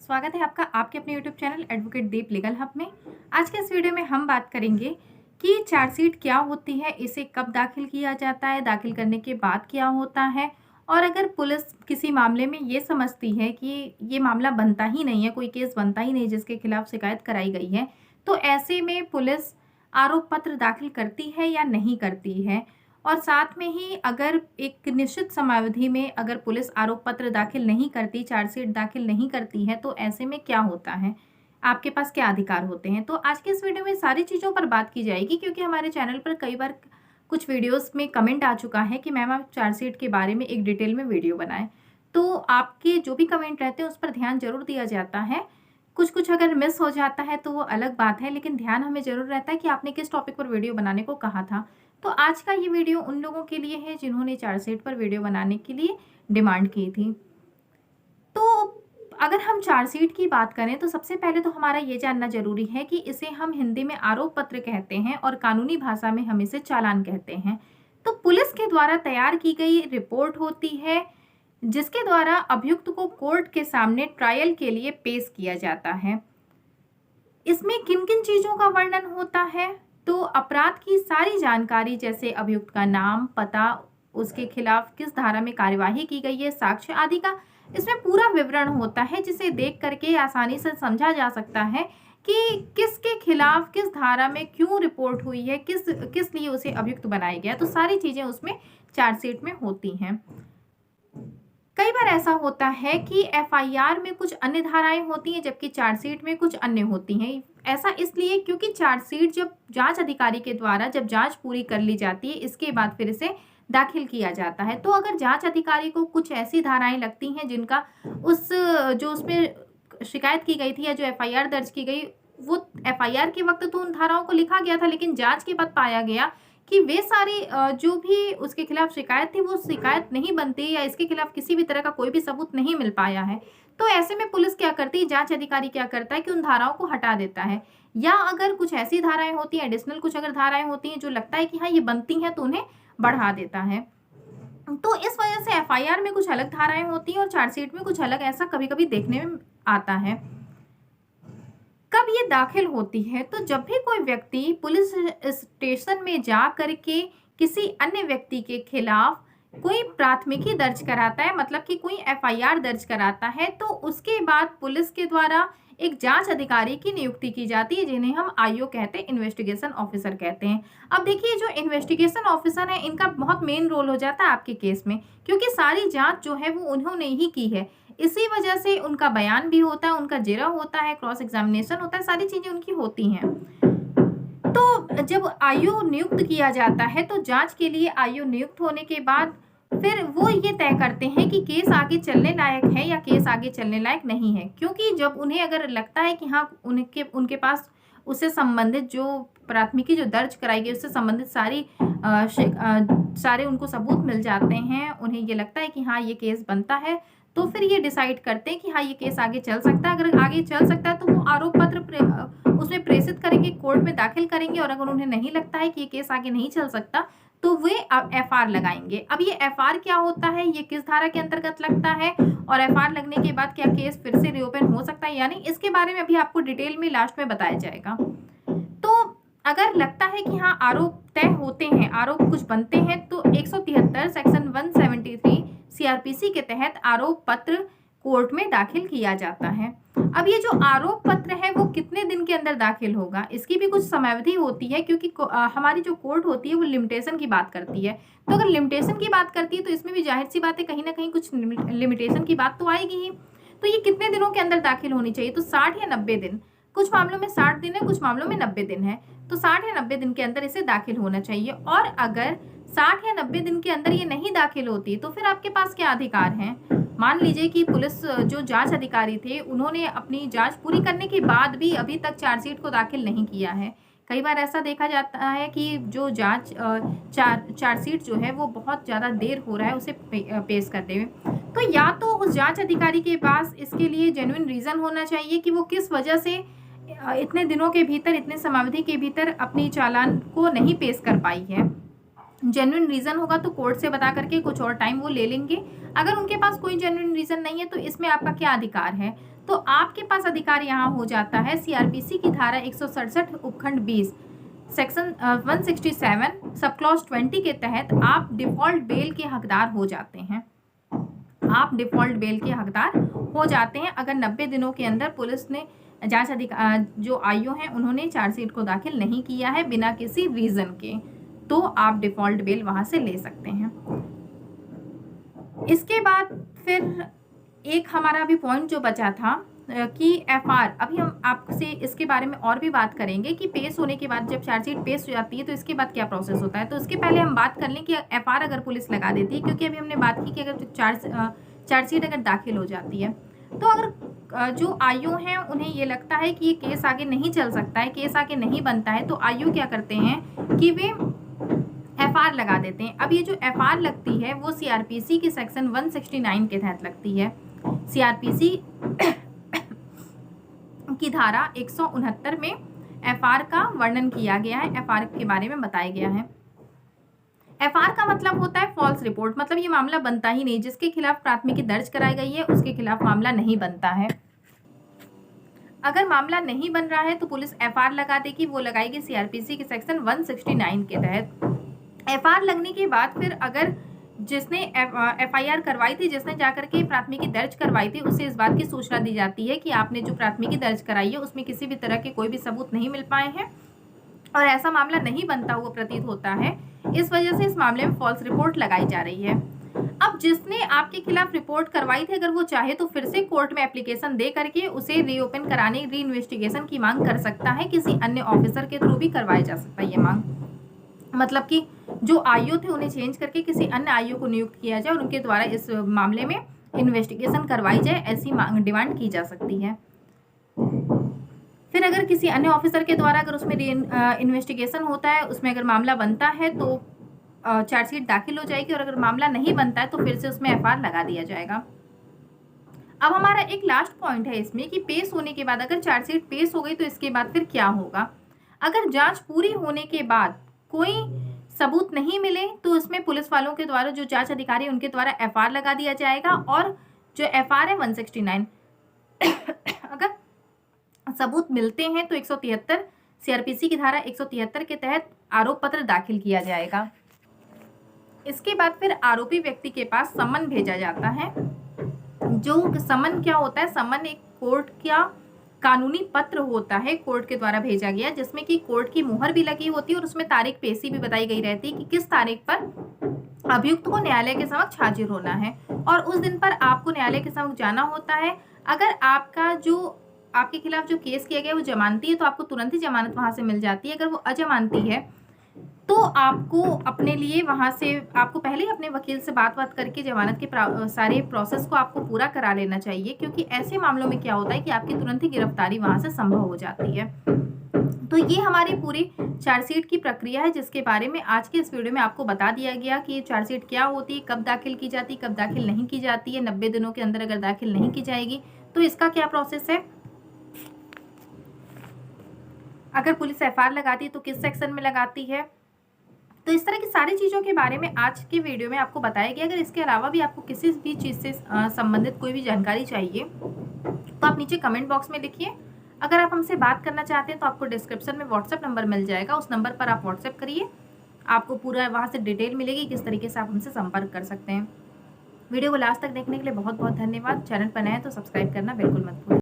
स्वागत है आपका आपके अपने यूट्यूब चैनल एडवोकेट दीप लीगल हब में। आज के इस वीडियो में हम बात करेंगे कि चार्जशीट क्या होती है, इसे कब दाखिल किया जाता है, दाखिल करने के बाद क्या होता है, और अगर पुलिस किसी मामले में ये समझती है कि ये मामला बनता ही नहीं है, कोई केस बनता ही नहीं जिसके खिलाफ शिकायत कराई गई है, तो ऐसे में पुलिस आरोप पत्र दाखिल करती है या नहीं करती है। और साथ में ही अगर एक निश्चित समयावधि में अगर पुलिस आरोप पत्र दाखिल नहीं करती, चार्जशीट दाखिल नहीं करती है, तो ऐसे में क्या होता है, आपके पास क्या अधिकार होते हैं। तो आज के इस वीडियो में सारी चीज़ों पर बात की जाएगी, क्योंकि हमारे चैनल पर कई बार कुछ वीडियोस में कमेंट आ चुका है कि मैम आप चार्जशीट के बारे में एक डिटेल में वीडियो बनाएं। तो आपके जो भी कमेंट रहते हैं उस पर ध्यान जरूर दिया जाता है। कुछ कुछ अगर मिस हो जाता है तो वो अलग बात है, लेकिन ध्यान हमें जरूर रहता है कि आपने किस टॉपिक पर वीडियो बनाने को कहा था। तो आज का ये वीडियो उन लोगों के लिए है जिन्होंने चार्जशीट पर वीडियो बनाने के लिए डिमांड की थी। तो अगर हम चार्जशीट की बात करें तो सबसे पहले तो हमारा ये जानना जरूरी है कि इसे हम हिंदी में आरोप पत्र कहते हैं और कानूनी भाषा में हम इसे चालान कहते हैं। तो पुलिस के द्वारा तैयार की गई रिपोर्ट होती है जिसके द्वारा अभियुक्त को कोर्ट के सामने ट्रायल के लिए पेश किया जाता है। इसमें किन किन चीजों का वर्णन होता है, तो अपराध की सारी जानकारी जैसे अभियुक्त का नाम, पता, उसके खिलाफ किस धारा में कार्यवाही की गई है, साक्ष्य आदि का इसमें पूरा विवरण होता है, जिसे देख करके आसानी से समझा जा सकता है कि किसके खिलाफ किस धारा में क्यों रिपोर्ट हुई है, किस किस लिए उसे अभियुक्त बनाया गया। तो सारी चीजें उसमें चार्जशीट में होती हैं। कई बार ऐसा होता है कि एफआईआर में कुछ अन्य धाराएं होती हैं जबकि चार्जशीट में कुछ अन्य होती हैं। ऐसा इसलिए क्योंकि चार्जशीट जब जांच अधिकारी के द्वारा जब जांच पूरी कर ली जाती है, इसके बाद फिर इसे दाखिल किया जाता है। तो अगर जांच अधिकारी को कुछ ऐसी धाराएं लगती हैं जिनका उस जो उसमें शिकायत की गई थी या जो एफआईआर दर्ज की गई, वो एफआईआर के वक्त तो उन धाराओं को लिखा गया था, लेकिन जांच के बाद पाया गया कि वे सारी जो भी उसके खिलाफ शिकायत थी वो शिकायत नहीं बनती या इसके खिलाफ किसी भी तरह का कोई भी सबूत नहीं मिल पाया है। तो ऐसे में पुलिस क्या करती है, जांच अधिकारी क्या करता है कि उन धाराओं को हटा देता है, या अगर कुछ ऐसी धाराएं होती हैं, एडिशनल कुछ अगर धाराएं होती हैं जो लगता है कि हाँ ये बनती हैं, तो उन्हें बढ़ा देता है। तो इस वजह से एफआईआर में कुछ अलग धाराएं होती हैं और चार्जशीट में कुछ अलग, ऐसा कभी कभी देखने में आता है। कब ये दाखिल होती है, तो जब भी कोई व्यक्ति पुलिस स्टेशन में जा करके किसी अन्य व्यक्ति के खिलाफ कोई प्राथमिकी दर्ज कराता है, मतलब कि कोई एफआईआर दर्ज कराता है, तो उसके बाद पुलिस के द्वारा एक जांच अधिकारी की नियुक्ति की जाती है जिन्हें हम आईओ कहते हैं, इन्वेस्टिगेशन ऑफिसर कहते हैं। अब देखिए, जो इन्वेस्टिगेशन ऑफिसर है इनका बहुत मेन रोल हो जाता है आपके केस में, क्योंकि सारी जांच जो है वो उन्होंने ही की है। इसी वजह से उनका बयान भी होता है, उनका जिरा होता है, क्रॉस एग्जामिनेशन होता है, सारी चीजें उनकी होती हैं। तो जब आईओ नियुक्त किया जाता है तो जांच के लिए आईओ नियुक्त होने के बाद फिर वो ये तय करते हैं कि केस आगे चलने लायक है या केस आगे चलने लायक नहीं है। क्योंकि जब उन्हें अगर लगता है कि हाँ उनके पास उससे संबंधित जो प्राथमिकी जो दर्ज कराई गई उससे संबंधित सारे उनको सबूत मिल जाते हैं, उन्हें ये लगता है कि हाँ ये केस बनता है, तो फिर ये डिसाइड करते हैं कि हाँ ये केस आगे चल सकता है। अगर आगे चल सकता है तो वो आरोप पत्र उसमें प्रेषित करेंगे, कोर्ट में दाखिल करेंगे, और अगर उन्हें नहीं लगता है कि ये केस आगे नहीं चल सकता तो वे एफआर लगाएंगे। अब ये एफआर क्या होता है, ये किस धारा के अंतर्गत लगता है, और एफआर लगने के बाद क्या केस फिर से रिओपन हो सकता है या नहीं, इसके बारे में अभी आपको डिटेल में लास्ट में बताया जाएगा। तो अगर लगता है कि हाँ आरोप तय होते हैं, आरोप कुछ बनते हैं, तो 173 सेक्शन 173 सीआरपीसी के तहत आरोप पत्र कोर्ट में दाखिल किया जाता है। अब ये जो आरोप पत्र है वो कितने दिन के अंदर दाखिल होगा, इसकी भी कुछ समयावधि होती है, क्योंकि हमारी जो कोर्ट होती है वो लिमिटेशन की बात करती है। तो अगर लिमिटेशन की बात करती है तो इसमें भी जाहिर सी बात है कहीं ना कहीं कुछ लिमिटेशन की बात तो आएगी ही। तो ये कितने दिनों के अंदर दाखिल होनी चाहिए, तो 60 या 90 दिन। कुछ मामलों में 60 दिन है, कुछ मामलों में 90 दिन है। तो 60 या 90 दिन के अंदर इसे दाखिल होना चाहिए। और अगर 60 या 90 दिन के अंदर ये नहीं दाखिल होती तो फिर आपके पास क्या अधिकार हैं। मान लीजिए कि पुलिस जो जांच अधिकारी थे उन्होंने अपनी जांच पूरी करने के बाद भी अभी तक चार्जशीट को दाखिल नहीं किया है। कई बार ऐसा देखा जाता है कि जो जांच चार्जशीट जो है वो बहुत ज़्यादा देर हो रहा है उसे पेश करने में। तो या तो उस जांच अधिकारी के पास इसके लिए जेन्युइन रीज़न होना चाहिए कि वो किस वजह से इतने दिनों के भीतर, इतने समयावधि के भीतर अपनी चालान को नहीं पेश कर पाई है। जेन्युइन रीजन होगा तो कोर्ट से बता करके कुछ और टाइम वो ले लेंगे। अगर उनके पास कोई जेन्युइन रीजन नहीं है तो इसमें आपका क्या अधिकार है, तो आपके पास अधिकार यहाँ हो जाता है सीआरपीसी की धारा 167 उपखंड 20 सेक्शन 167 सब क्लॉज 20 के तहत आप डिफॉल्ट बेल के हकदार हो जाते हैं। आप डिफॉल्ट बेल के हकदार हो जाते हैं अगर 90 दिनों के अंदर पुलिस ने जांच अधिकार जो आईओ हैं उन्होंने चार्जशीट को दाखिल नहीं किया है बिना किसी रीजन के, तो आप डिफॉल्ट बेल वहां से ले सकते हैं। इसके बाद फिर एक हमारा अभी पॉइंट जो बचा था कि एफआर, अभी हम आपसे इसके बारे में और भी बात करेंगे कि पेश होने के बाद जब चार्जशीट पेश हो जाती है तो इसके बाद क्या प्रोसेस होता है। तो इसके पहले हम बात कर लें कि एफआर अगर पुलिस लगा देती है, क्योंकि अभी हमने बात की कि अगर चार्जशीट अगर दाखिल हो जाती है तो अगर जो आईओ हैं उन्हें ये लगता है कि ये केस आगे नहीं चल सकता है, केस आगे नहीं बनता है, तो आईओ क्या करते हैं कि वे एफआर लगा देते हैं। अब ये जो एफआर लगती है वो सीआरपीसी की सेक्शन 169 के तहत लगती है। सीआरपीसी की धारा 169 में एफआर का वर्णन किया गया है, एफआर के बारे में बताया गया है। एफआर का मतलब होता है फॉल्स रिपोर्ट, मतलब ये मामला बनता ही नहीं, जिसके खिलाफ प्राथमिकी दर्ज कराई गई है उसके खिलाफ मामला नहीं बनता है। अगर मामला नहीं बन रहा है तो पुलिस एफआर लगा देगी, वो लगाएगी सीआरपीसी के सेक्शन 169 के तहत। एफआर लगने के बाद फिर अगर जिसने एफआईआर करवाई थी, जिसने जाकर के प्राथमिकी दर्ज करवाई थी, उसे इस बात की सूचना दी जाती है कि आपने जो प्राथमिकी दर्ज कराई है उसमें किसी भी तरह के कोई भी सबूत नहीं मिल पाए हैं और ऐसा मामला नहीं बनता हुआ प्रतीत होता है, इस वजह से इस मामले में फॉल्स रिपोर्ट लगाई जा रही है। अब जिसने आपके खिलाफ रिपोर्ट करवाई थी अगर वो चाहे तो फिर से कोर्ट में एप्लीकेशन दे करके उसे रीओपन कराने, री इन्वेस्टिगेशन की मांग कर सकता है, किसी अन्य ऑफिसर के थ्रू भी करवाया जा सकता है ये मांग। मतलब कि जो आईओ थे उन्हें चेंज करके किसी अन्य आईओ को नियुक्त किया जाए और उनके द्वारा इस मामले में इन्वेस्टिगेशन करवाई जाए, ऐसी मांग डिमांड की जा सकती है। फिर अगर किसी अन्य ऑफिसर के द्वारा अगर उसमें इन्वेस्टिगेशन होता है, उसमें अगर मामला बनता है तो चार्जशीट दाखिल हो जाएगी और अगर मामला नहीं बनता है तो फिर से उसमें एफआर लगा दिया जाएगा। अब हमारा एक लास्ट पॉइंट है इसमें कि पेश होने के बाद अगर चार्जशीट पेश हो गई तो इसके बाद फिर क्या होगा। अगर जांच पूरी होने के बाद कोई सबूत नहीं मिले तो उसमें पुलिस वालों के द्वारा, जो जांच अधिकारी उनके द्वारा एफआर लगा दिया जाएगा और जो एफआर है 169 अगर सबूत मिलते हैं तो 173 सीआरपीसी की धारा 173 के तहत आरोप पत्र दाखिल किया जाएगा। इसके बाद फिर आरोपी व्यक्ति के पास सम्मन भेजा जाता है। जो सम्मन क्या होता है, सम्मन एक कोर्ट का कानूनी पत्र होता है, कोर्ट के द्वारा भेजा गया, जिसमें कि कोर्ट की मुहर भी लगी होती है और उसमें तारीख पेशी भी बताई गई रहती है कि किस तारीख पर अभियुक्त को न्यायालय के समक्ष हाजिर होना है और उस दिन पर आपको न्यायालय के समक्ष जाना होता है। अगर आपके खिलाफ जो केस किया गया वो जमानती है तो आपको तुरंत ही जमानत वहां से मिल जाती है। अगर वो अजमानती है तो आपको अपने लिए वहां से आपको पहले ही अपने वकील से बात करके जमानत के सारे प्रोसेस को आपको पूरा करा लेना चाहिए, क्योंकि ऐसे मामलों में क्या होता है कि आपकी तुरंत ही गिरफ्तारी वहां से संभव हो जाती है। तो ये हमारी पूरी चार्जशीट की प्रक्रिया है, जिसके बारे में आज के इस वीडियो में आपको बता दिया गया कि चार्जशीट क्या होती है, कब दाखिल की जाती है, कब दाखिल नहीं की जाती है, 90 दिनों के अंदर अगर दाखिल नहीं की जाएगी तो इसका क्या प्रोसेस है, अगर पुलिस एफआईआर लगाती है तो किस सेक्शन में लगाती है। तो इस तरह की सारी चीज़ों के बारे में आज के वीडियो में आपको बताया गया। अगर इसके अलावा भी आपको किसी भी चीज़ से संबंधित कोई भी जानकारी चाहिए तो आप नीचे कमेंट बॉक्स में लिखिए। अगर आप हमसे बात करना चाहते हैं तो आपको डिस्क्रिप्शन में व्हाट्सएप नंबर मिल जाएगा, उस नंबर पर आप व्हाट्सएप करिए, आपको पूरा वहाँ से डिटेल मिलेगी किस तरीके से आप हमसे संपर्क कर सकते हैं। वीडियो को लास्ट तक देखने के लिए बहुत बहुत धन्यवाद। चैनल पर नए हैं तो सब्सक्राइब करना बिल्कुल मत भूलिए।